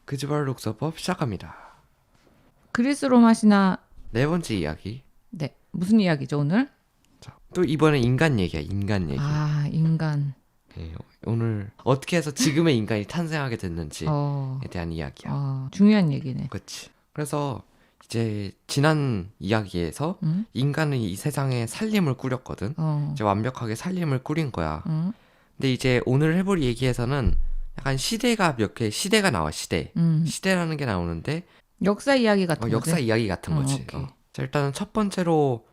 그지발 독서법 시작합니다. 그리스 로마 신화. 네 번째 이야기. 네, 무슨 이야기죠 오늘? 자, 또 이번엔 인간 얘기야. 인간 얘기. 아, 인간. 네, 오늘 어떻게 해서 지금의 인간이 탄생하게 됐는지에 대한 이야기야. 중요한 얘기네. 그렇지. 그래서 이제 지난 이야기에서 인간은 이 세상에 살림을 꾸렸거든. 이제 완벽하게 살림을 꾸린 거야. 근데 이제 오늘 해볼 얘기에서는 약간 시대가 몇 개, 시대가 나와. 시대라는 게 나오는데 역사 이야기 같은 거지? 역사 이야기 같은 거지. 자, 일단은 첫 번째로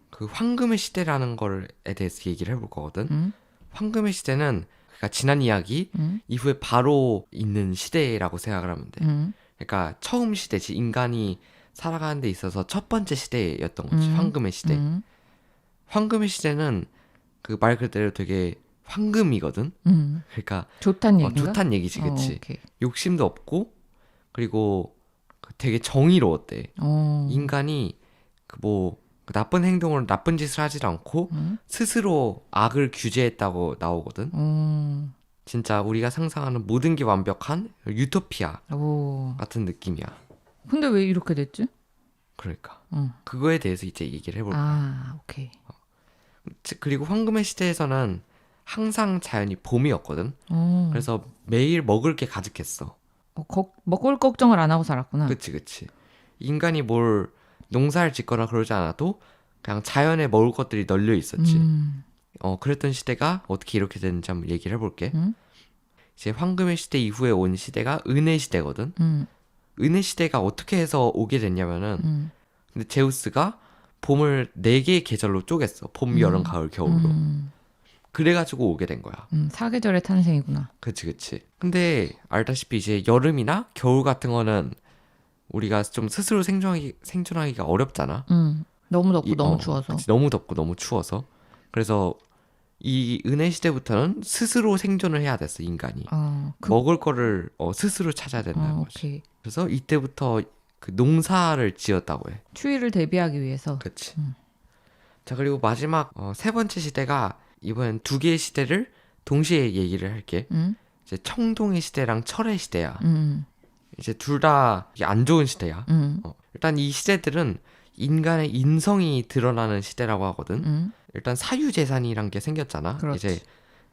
그 황금의 시대라는 거에 대해서 얘기를 해볼 거거든. 황금의 시대는 그러니까 지난 이야기 이후에 바로 있는 시대라고 생각을 하면 돼. 그러니까 처음 시대지. 인간이 살아가는 데 있어서 첫 번째 시대였던 거지. 황금의 시대. 황금의 시대는 그 말 그대로 되게 황금이거든. 그러니까 좋단 얘기인가? 좋단 얘기지, 그치? 오케이. 욕심도 없고 그리고 되게 정의로웠대. 인간이 그 나쁜 행동을 나쁜 짓을 하지 않고 스스로 악을 규제했다고 나오거든. 진짜 우리가 상상하는 모든 게 완벽한 유토피아 같은 느낌이야. 근데 왜 이렇게 됐지? 그러니까 그거에 대해서 이제 얘기를 해볼까. 오케이. 그리고 황금의 시대에서는 항상 자연이 봄이었거든. 그래서 매일 먹을 게 가득했어. 먹을 걱정을 안 하고 살았구나. 그치. 인간이 뭘 농사를 짓거나 그러지 않아도 그냥 자연에 먹을 것들이 널려 있었지. 그랬던 시대가 어떻게 이렇게 됐는지 한번 얘기를 해볼게. 이제 황금의 시대 이후에 온 시대가 은의 시대거든. 은의 시대가 어떻게 해서 오게 됐냐면은 근데 제우스가 봄을 4개의 계절로 쪼갰어. 봄, 여름, 가을, 겨울로. 그래가지고 오게 된 거야. 사계절의 탄생이구나. 그치. 근데 알다시피 이제 여름이나 겨울 같은 거는 우리가 좀 스스로 생존하기가 어렵잖아. 너무 덥고 너무 추워서. 그치, 너무 덥고 너무 추워서. 그래서 이 은의 시대부터는 스스로 생존을 해야 됐어, 인간이. 먹을 거를 스스로 찾아야 된다는 거지. 오케이. 그래서 이때부터 그 농사를 지었다고 해. 추위를 대비하기 위해서. 그치. 자, 그리고 마지막 세 번째 시대가 이번엔 2개의 시대를 동시에 얘기를 할게. 이제 청동의 시대랑 철의 시대야. 이제 둘 다 안 좋은 시대야. 일단 이 시대들은 인간의 인성이 드러나는 시대라고 하거든. 일단 사유재산이란 게 생겼잖아. 그렇지. 이제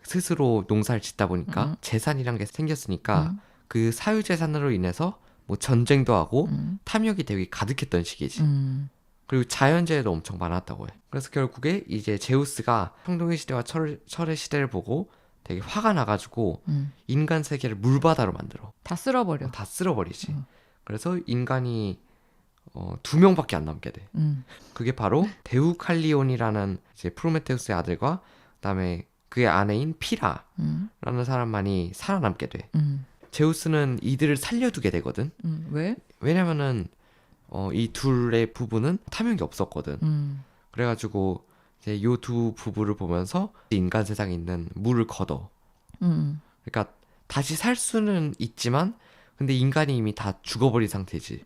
스스로 농사를 짓다 보니까 재산이란 게 생겼으니까 그 사유재산으로 인해서 뭐 전쟁도 하고 탐욕이 되게 가득했던 시기지. 그리고 자연재해도 엄청 많았다고 해. 그래서 결국에 이제 제우스가 청동의 시대와 철의 시대를 보고 되게 화가 나가지고 인간 세계를 물바다로 만들어. 다 쓸어버려. 다 쓸어버리지. 그래서 인간이 2명밖에 안 남게 돼. 그게 바로 데우칼리온이라는 이제 프로메테우스의 아들과 그다음에 그의 아내인 피라라는 사람만이 살아남게 돼. 제우스는 이들을 살려두게 되거든. 왜? 왜냐면은 이 둘의 부부는 탐욕이 없었거든. 그래가지고 이제 요 두 부부를 보면서 인간 세상에 있는 물을 걷어. 그러니까 다시 살 수는 있지만 근데 인간이 이미 다 죽어버린 상태지.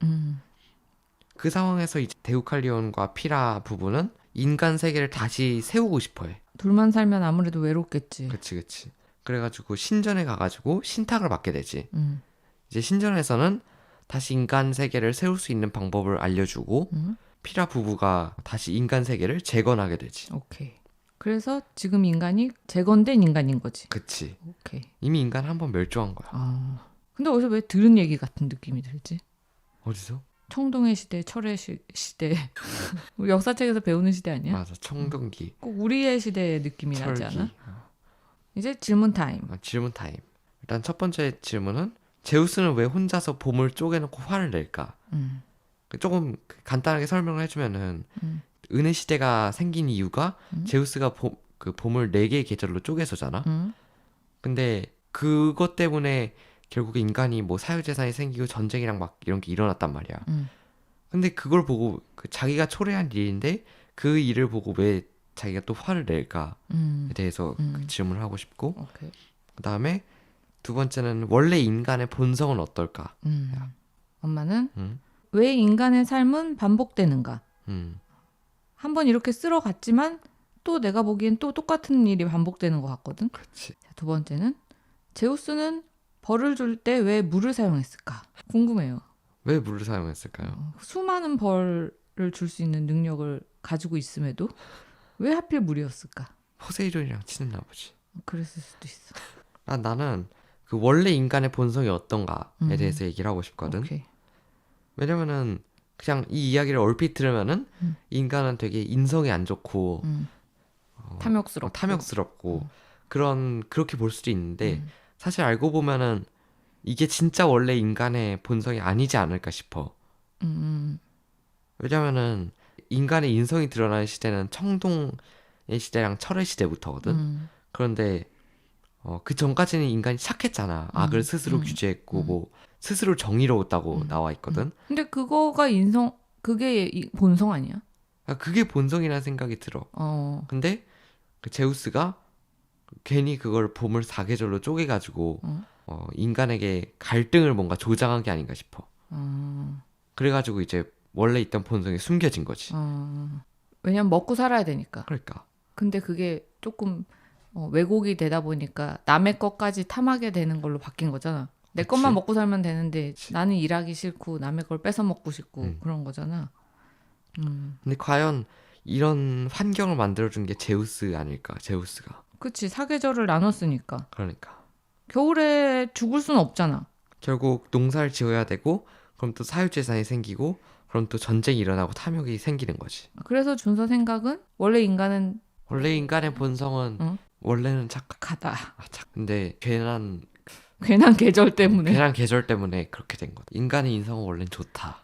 그 상황에서 이제 데우칼리온과 피라 부부는 인간 세계를 다시 세우고 싶어해. 둘만 살면 아무래도 외롭겠지. 그치. 그래가지고 신전에 가가지고 신탁을 받게 되지. 이제 신전에서는 다시 인간 세계를 세울 수 있는 방법을 알려주고 피라 부부가 다시 인간 세계를 재건하게 되지. 오케이. 그래서 지금 인간이 재건된 인간인 거지. 그치. 오케이. 이미 인간 한번 멸종한 거야. 근데 어디서 왜 들은 얘기 같은 느낌이 들지? 어디서? 청동의 시대, 철의 시대. 우리 역사책에서 배우는 시대 아니야? 맞아. 청동기. 꼭 우리의 시대의 느낌이 철기. 나지 않아? 이제 질문 타임. 질문 타임. 일단 첫 번째 질문은 제우스는 왜 혼자서 봄을 쪼개놓고 화를 낼까? 조금 간단하게 설명을 해주면은 은의 시대가 생긴 이유가 제우스가 봄을 4개의 계절로 쪼개서잖아. 근데 그것 때문에 결국에 인간이 뭐 사유재산이 생기고 전쟁이랑 막 이런 게 일어났단 말이야. 근데 그걸 보고 자기가 초래한 일인데 그 일을 보고 왜 자기가 또 화를 낼까에 대해서 질문을 하고 싶고, 오케이. 그 다음에 두 번째는 원래 인간의 본성은 어떨까? 엄마는 음. 왜 인간의 삶은 반복되는가? 한번 이렇게 쓸어갔지만 또 내가 보기엔 또 똑같은 일이 반복되는 것 같거든. 그렇지. 두 번째는 제우스는 벌을 줄 때 왜 물을 사용했을까? 궁금해요. 왜 물을 사용했을까요? 수많은 벌을 줄 수 있는 능력을 가지고 있음에도 왜 하필 물이었을까? 포세이돈이랑 친했나 보지. 그랬을 수도 있어. 나는 그 원래 인간의 본성이 어떤가에 대해서 얘기를 하고 싶거든. 오케이. 왜냐면은 그냥 이 이야기를 얼핏 들으면은 인간은 되게 인성이 안 좋고 탐욕스럽고 그렇게 볼 수도 있는데 사실 알고 보면은 이게 진짜 원래 인간의 본성이 아니지 않을까 싶어. 왜냐면은 인간의 인성이 드러나는 시대는 청동의 시대랑 철의 시대부터거든. 그런데 그 전까지는 인간이 착했잖아. 악을 스스로 규제했고 뭐 스스로 정의로웠다고 나와 있거든. 근데 그거가 그게 본성 아니야? 그게 본성이라는 생각이 들어. 근데 그 제우스가 괜히 그걸 봄을 사계절로 쪼개가지고 인간에게 갈등을 뭔가 조장한 게 아닌가 싶어. 그래가지고 이제 원래 있던 본성이 숨겨진 거지. 왜냐면 먹고 살아야 되니까. 그러니까. 근데 그게 조금 왜곡이 되다 보니까 남의 것까지 탐하게 되는 걸로 바뀐 거잖아. 내 그치? 것만 먹고 살면 되는데 나는 일하기 싫고 남의 걸 뺏어 먹고 싶고 그런 거잖아. 근데 과연 이런 환경을 만들어준 게 제우스 아닐까? 제우스가. 그치, 사계절을 나눴으니까. 그러니까. 겨울에 죽을 수는 없잖아. 결국 농사를 지어야 되고 그럼 또 사유재산이 생기고 그럼 또 전쟁이 일어나고 탐욕이 생기는 거지. 그래서 준서 생각은 원래 인간은 원래 인간의 본성은 원래는 가다. 근데 괜한 계절 때문에. 괜한 계절 때문에 그렇게 된 거다. 인간의 인성은 원래는 좋다.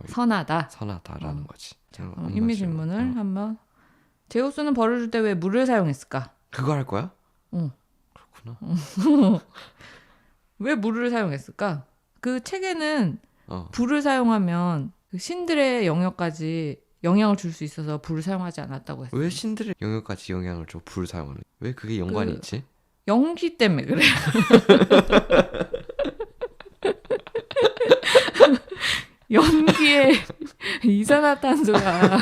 선하다. 선하다라는 거지. 인미 질문을 한번. 제우스는 벌을 줄 때 왜 물을 사용했을까? 그거 할 거야? 응. 그렇구나. 왜 물을 사용했을까? 그 책에는 어. 불을 사용하면 그 신들의 영역까지 영향을 줄 수 있어서 불을 사용하지 않았다고 했어요. 왜 신들의 영역까지 영향을 줘 불을 사용하는? 왜 그게 연관이 그- 있지? 연기 때문에 그래. 연기에 이산화탄소가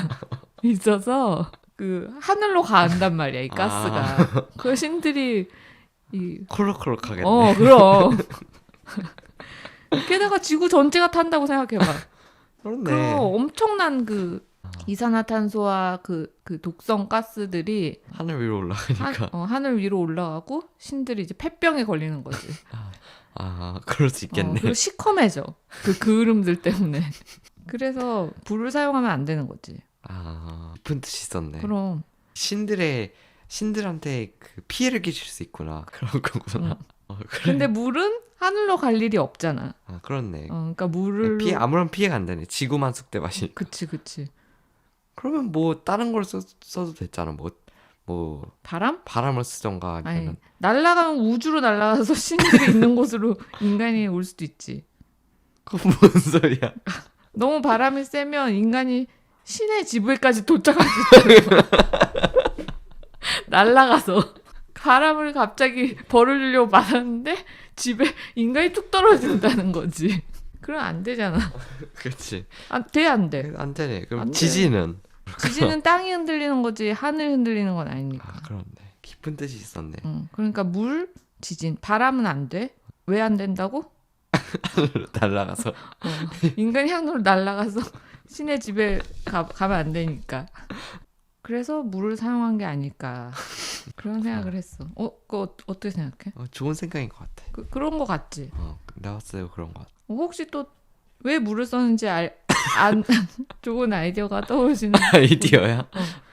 있어서 그 하늘로 간단 말이야, 이 가스가. 그 신들이 콜록콜록하겠네. 그럼. 게다가 지구 전체가 탄다고 생각해봐. 그 그렇네. 엄청난 그 이산화탄소와 그 독성 가스들이 하늘 위로 올라가니까. 하늘 위로 올라가고 신들이 이제 폐병에 걸리는 거지. 그럴 수 있겠네. 그리고 시커매져. 그 그을음들 때문에. 그래서 불을 사용하면 안 되는 거지. 깊은 뜻이 있었네. 그럼. 신들한테 그 피해를 끼칠 수 있구나. 그런 거구나. 그래. 근데 물은 하늘로 갈 일이 없잖아. 그렇네. 그러니까 물을 아무런 피해가 안 되네. 지구만 쑥대 마시니까. 그치. 그러면 뭐 다른 걸 써도 됐잖아. 뭐 바람? 바람을 쓰던가 아니, 아니면 날아가면 우주로 날아가서 신들이 있는 곳으로 인간이 올 수도 있지. 그건 뭔 소리야? 너무 바람이 세면 인간이 신의 지부에까지 도착할 수 있다는 거야. 날아가서 바람을 갑자기 벌을 주려고 맞았는데 집에 인간이 툭 떨어진다는 거지. 그럼 안 되잖아. 그렇지. 안 돼. 안 되네. 그럼 안 돼. 지진은? 지진은 땅이 흔들리는 거지 하늘 흔들리는 건 아니니까. 그렇네. 깊은 뜻이 있었네. 그러니까 물, 지진, 바람은 안 돼. 왜 안 된다고? 날아가서. 인간이 하늘로 날아가서 신의 집에 가면 안 되니까. 그래서 물을 사용한 게 아닐까. 그런 생각을 했어. 그거 어떻게 생각해? 좋은 생각인 것 같아. 그런 거 같지? 나왔어요. 그런 것 같아. 혹시 또 왜 물을 썼는지 좋은 아이디어가 떠오르시는 아이디어야?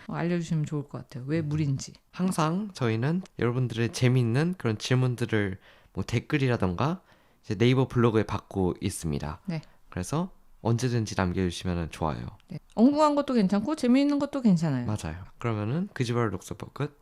알려주시면 좋을 것 같아요. 왜 물인지. 항상 저희는 여러분들의 재미있는 그런 질문들을 뭐 댓글이라던가 이제 네이버 블로그에 받고 있습니다. 네. 그래서 언제든지 남겨주시면 좋아요. 네. 엉뚱한 것도 괜찮고 재미있는 것도 괜찮아요. 맞아요. 그러면은 그지발 독서법 끝.